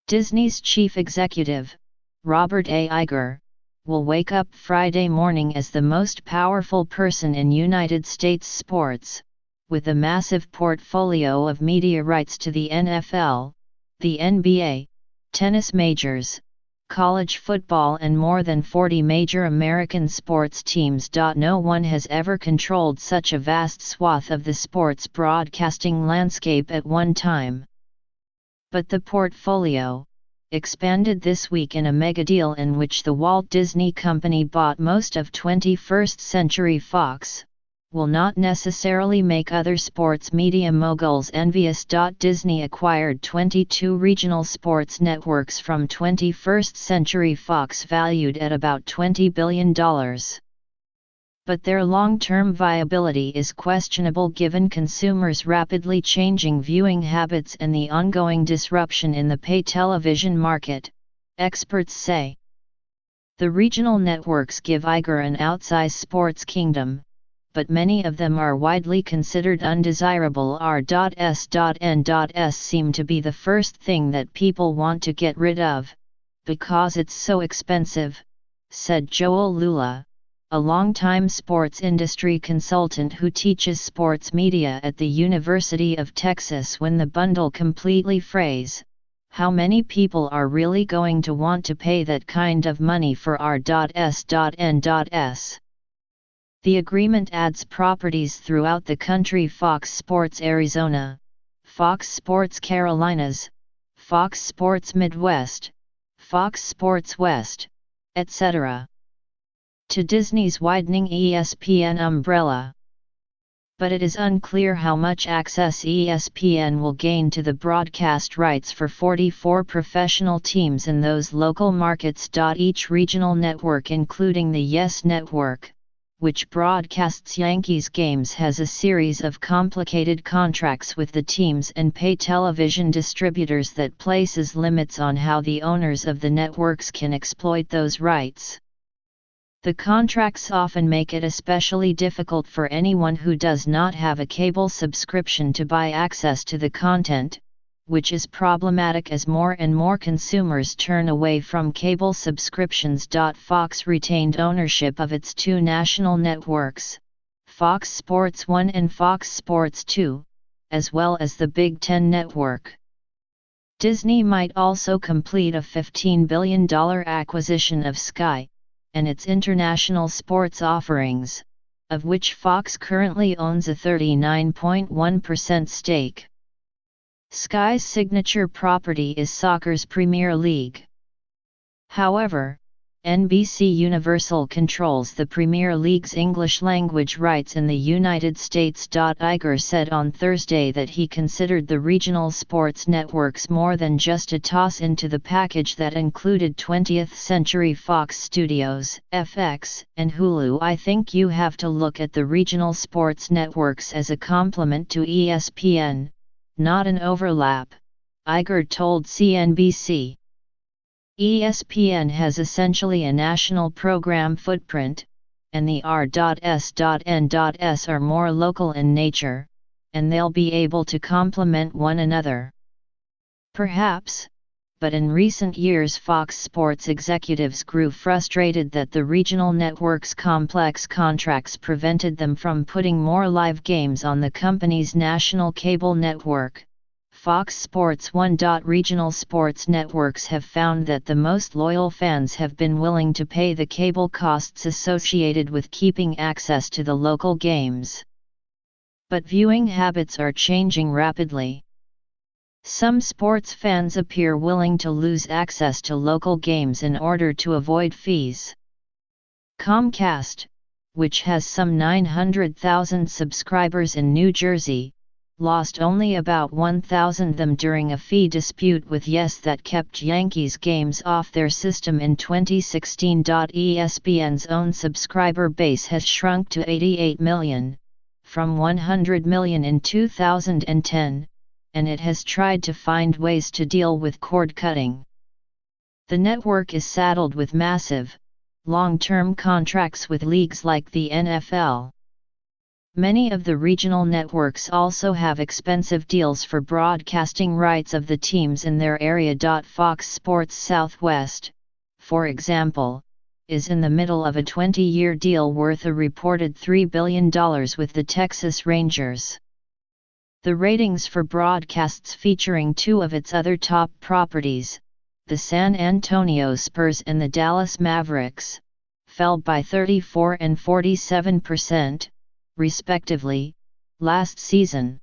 Disney's chief executive, Robert A. Iger, will wake up Friday morning as the most powerful person in United States sports, with a massive portfolio of media rights to the NFL, the NBA, tennis majors, college football and more than 40 major American sports teams. No one has ever controlled such a vast swath of the sports broadcasting landscape at one time. But the portfolio, expanded this week in a mega deal in which the Walt Disney Company bought most of 21st Century Fox, will not necessarily make other sports media moguls envious. Disney acquired 22 regional sports networks from 21st Century Fox valued at about $20 billion. But their long-term viability is questionable given consumers' rapidly changing viewing habits and the ongoing disruption in the pay television market, experts say. The regional networks give Iger an outsized sports kingdom, but many of them are widely considered undesirable. R.S.N.S seem to be the first thing that people want to get rid of, because it's so expensive, said Joel Lula, a longtime sports industry consultant who teaches sports media at the University of Texas. When the bundle completely frays, how many people are really going to want to pay that kind of money for R.S.N.S? The agreement adds properties throughout the country: Fox Sports Arizona, Fox Sports Carolinas, Fox Sports Midwest, Fox Sports West, etc. to Disney's widening ESPN umbrella. But it is unclear how much access ESPN will gain to the broadcast rights for 44 professional teams in those local markets. Each regional network, including the YES Network, which broadcasts Yankees games, has a series of complicated contracts with the teams and pay television distributors that places limits on how the owners of the networks can exploit those rights. The contracts often make it especially difficult for anyone who does not have a cable subscription to buy access to the content, which is problematic as more and more consumers turn away from cable subscriptions. Fox retained ownership of its two national networks, Fox Sports 1 and Fox Sports 2, as well as the Big Ten Network. Disney might also complete a $15 billion acquisition of Sky and its international sports offerings, of which Fox currently owns a 39.1% stake. Sky's signature property is soccer's Premier League. However, NBC Universal controls the Premier League's English-language rights in the United States. Iger said on Thursday that he considered the regional sports networks more than just a toss into the package that included 20th Century Fox Studios, FX, and Hulu. I think you have to look at the regional sports networks as a complement to ESPN, not an overlap, Iger told CNBC. ESPN has essentially a national program footprint, and the R.S.N.S are more local in nature, and they'll be able to complement one another. Perhaps, but in recent years Fox Sports executives grew frustrated that the regional networks' complex contracts prevented them from putting more live games on the company's national cable network, Fox Sports 1. Regional sports networks have found that the most loyal fans have been willing to pay the cable costs associated with keeping access to the local games. But viewing habits are changing rapidly. Some sports fans appear willing to lose access to local games in order to avoid fees. Comcast, which has some 900,000 subscribers in New Jersey, lost only about 1,000 of them during a fee dispute with YES that kept Yankees games off their system in 2016. ESPN's own subscriber base has shrunk to 88 million, from 100 million in 2010, and it has tried to find ways to deal with cord cutting. The network is saddled with massive, long-term contracts with leagues like the NFL. Many of the regional networks also have expensive deals for broadcasting rights of the teams in their area. Fox Sports Southwest, for example, is in the middle of a 20-year deal worth a reported $3 billion with the Texas Rangers. The ratings for broadcasts featuring two of its other top properties, the San Antonio Spurs and the Dallas Mavericks, fell by 34% and 47%, respectively, last season.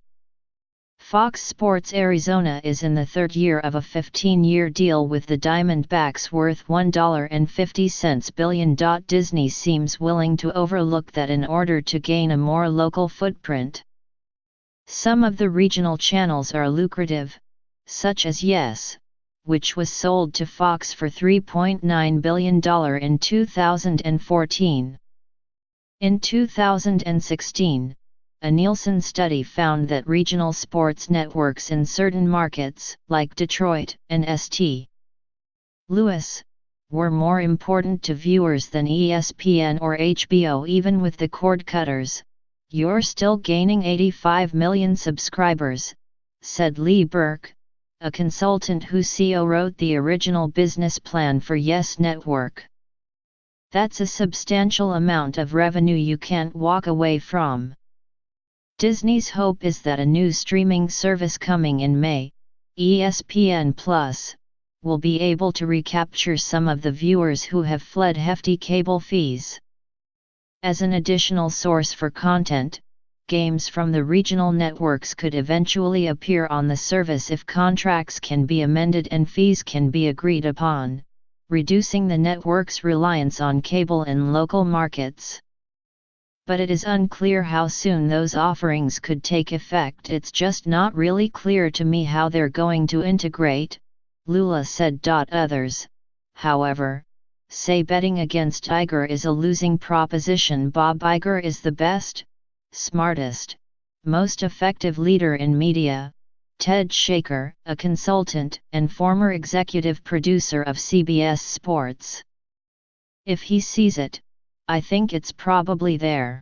Fox Sports Arizona is in the third year of a 15-year deal with the Diamondbacks worth $1.50 billion. Disney seems willing to overlook that in order to gain a more local footprint. Some of the regional channels are lucrative, such as Yes, which was sold to Fox for $3.9 billion in 2014. In 2016, a Nielsen study found that regional sports networks in certain markets, like Detroit and St. Louis, were more important to viewers than ESPN or HBO. Even with the cord cutters, you're still gaining 85 million subscribers, said Lee Burke, a consultant who co-wrote the original business plan for Yes Network. That's a substantial amount of revenue you can't walk away from. Disney's hope is that a new streaming service coming in May, ESPN Plus, will be able to recapture some of the viewers who have fled hefty cable fees. As an additional source for content, games from the regional networks could eventually appear on the service if contracts can be amended and fees can be agreed upon, reducing the network's reliance on cable in local markets. But it is unclear how soon those offerings could take effect. It's just not really clear to me how they're going to integrate, Lula said. Others, however, say betting against Iger is a losing proposition. Bob Iger is the best, smartest, most effective leader in media, Ted Shaker, a consultant and former executive producer of CBS Sports. If he sees it, I think it's probably there.